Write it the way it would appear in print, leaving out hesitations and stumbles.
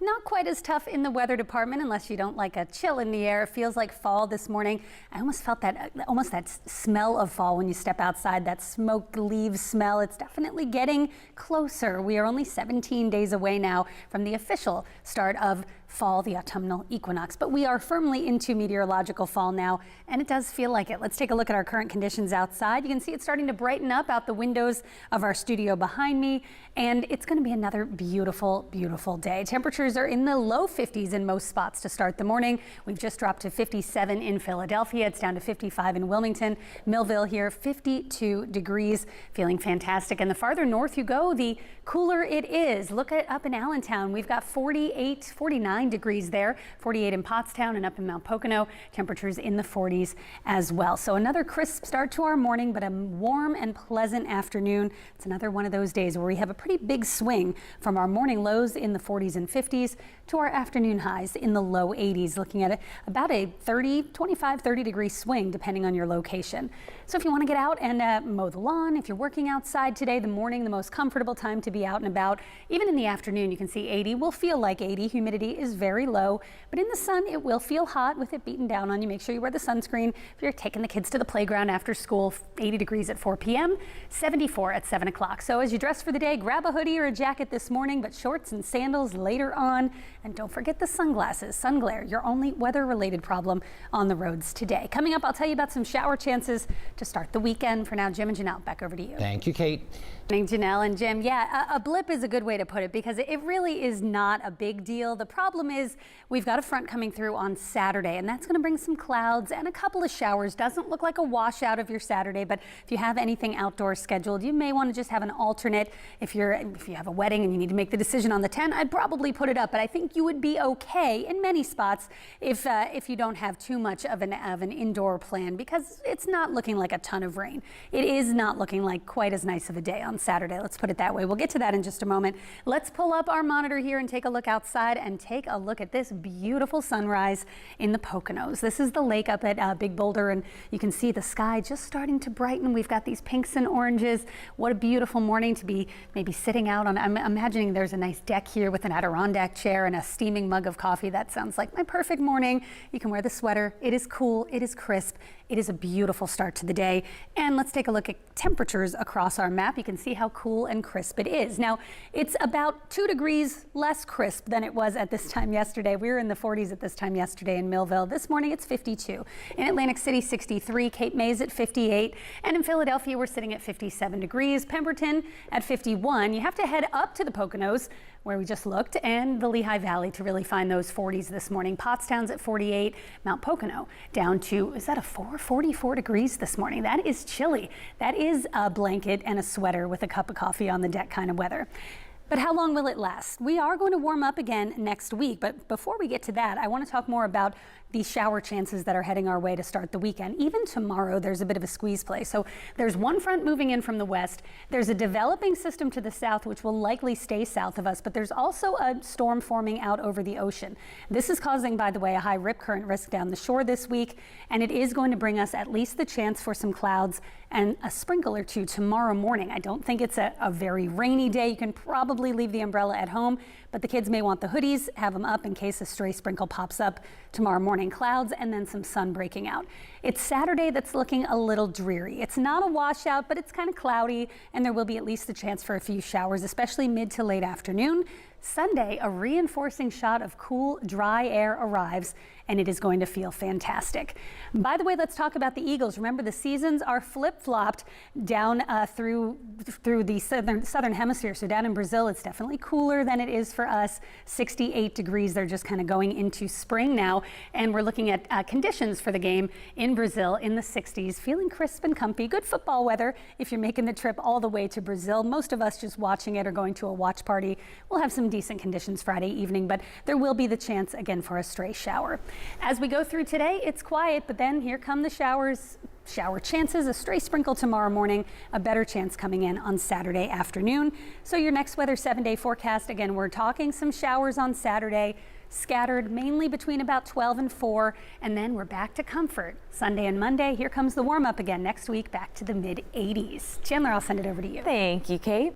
Not quite as tough in the weather department unless you don't like a chill in the air. It feels like fall this morning. I almost felt that smell of fall when you step outside, that smoked leaves smell. It's definitely getting closer. We are only 17 days away now from the official start of fall, the autumnal equinox. But we are firmly into meteorological fall now, and it does feel like it. Let's take a look at our current conditions outside. You can see it's starting to brighten up out the windows of our studio behind me, and it's going to be another beautiful, beautiful day. Temperatures are in the low 50s in most spots to start the morning. We've just dropped to 57 in Philadelphia. It's down to 55 in Wilmington. Millville here, 52 degrees, feeling fantastic. And the farther north you go, the cooler it is. Look at up in Allentown. We've got 48, 49 degrees there, 48 in Pottstown, and up in Mount Pocono, temperatures in the 40s as well. So another crisp start to our morning, but a warm and pleasant afternoon. It's another one of those days where we have a pretty big swing from our morning lows in the 40s and 50s to our afternoon highs in the low 80s, looking at about a 25, 30 degree swing depending on your location. So if you want to get out and mow the lawn, if you're working outside today, the morning, the most comfortable time to be out and about. Even in the afternoon, you can see 80 will feel like 80. Humidity is very low, but in the sun, it will feel hot with it beating down on you. Make sure you wear the sunscreen. If you're taking the kids to the playground after school, 80 degrees at 4 p.m., 74 at 7 o'clock. So as you dress for the day, grab a hoodie or a jacket this morning, but shorts and sandals later on. And don't forget the sunglasses. Sun glare, your only weather-related problem on the roads today. Coming up, I'll tell you about some shower chances to start the weekend. For now, Jim and Janelle, back over to you. Thank you, Kate. Thanks, Janelle and Jim. Yeah, a blip is a good way to put it because it really is not a big deal. The problem is we've got a front coming through on Saturday, and that's going to bring some clouds and a couple of showers. Doesn't look like a washout of your Saturday, but if you have anything outdoors scheduled, you may want to just have an alternate. If you have a wedding and you need to make the decision on the 10, I'd probably put it up, but I think you would be okay in many spots if you don't have too much of an indoor plan, because it's not looking like a ton of rain. It is not looking like quite as nice of a day on Saturday. Let's put it that way. We'll get to that in just a moment. Let's pull up our monitor here and take a look outside and take a look at this beautiful sunrise in the Poconos. This is the lake up at Big Boulder, and you can see the sky just starting to brighten. We've got these pinks and oranges. What a beautiful morning to be maybe sitting out on. I'm imagining there's a nice deck here with an Adirondack chair and a steaming mug of coffee. That sounds like my perfect morning. You can wear the sweater. It is cool. It is crisp. It is a beautiful start to the day. And let's take a look at temperatures across our map. You can see how cool and crisp it is. Now, it's about 2 degrees less crisp than it was at this time yesterday. We were in the 40s at this time yesterday in Millville. This morning, it's 52. In Atlantic City, 63. Cape May's at 58. And in Philadelphia, we're sitting at 57 degrees. Pemberton at 51. You have to head up to the Poconos, where we just looked, and the Lehigh Valley to really find those 40s this morning. Pottstown's at 48, Mount Pocono down to, is that a 44 degrees this morning? That is chilly. That is a blanket and a sweater with a cup of coffee on the deck kind of weather. But how long will it last? We are going to warm up again next week, but before we get to that, I want to talk more about these shower chances that are heading our way to start the weekend. Even tomorrow, there's a bit of a squeeze play. So there's one front moving in from the west. There's a developing system to the south, which will likely stay south of us, but there's also a storm forming out over the ocean. This is causing, by the way, a high rip current risk down the shore this week, and it is going to bring us at least the chance for some clouds and a sprinkle or two tomorrow morning. I don't think it's a very rainy day. You can probably leave the umbrella at home, but the kids may want the hoodies, have them up in case a stray sprinkle pops up tomorrow morning. Clouds and then some sun breaking out. It's Saturday that's looking a little dreary. It's not a washout, but it's kind of cloudy, and there will be at least a chance for a few showers, especially mid to late afternoon. Sunday, a reinforcing shot of cool, dry air arrives, and it is going to feel fantastic. By the way, let's talk about the Eagles. Remember, the seasons are flip-flopped down through the southern hemisphere. So down in Brazil, it's definitely cooler than it is for us. 68 degrees. They're just kind of going into spring now, and we're looking at conditions for the game in Brazil in the 60s, feeling crisp and comfy. Good football weather if you're making the trip all the way to Brazil. Most of us just watching it or going to a watch party. We'll have some decent conditions Friday evening, but there will be the chance again for a stray shower. As we go through today, it's quiet, but then here come the showers. Shower chances, a stray sprinkle tomorrow morning, a better chance coming in on Saturday afternoon. So your next weather 7-day forecast, again, we're talking some showers on Saturday, scattered mainly between about 12 and 4, and then we're back to comfort. Sunday and Monday, here comes the warm up again. Next week, back to the mid 80s. Chandler, I'll send it over to you. Thank you, Kate.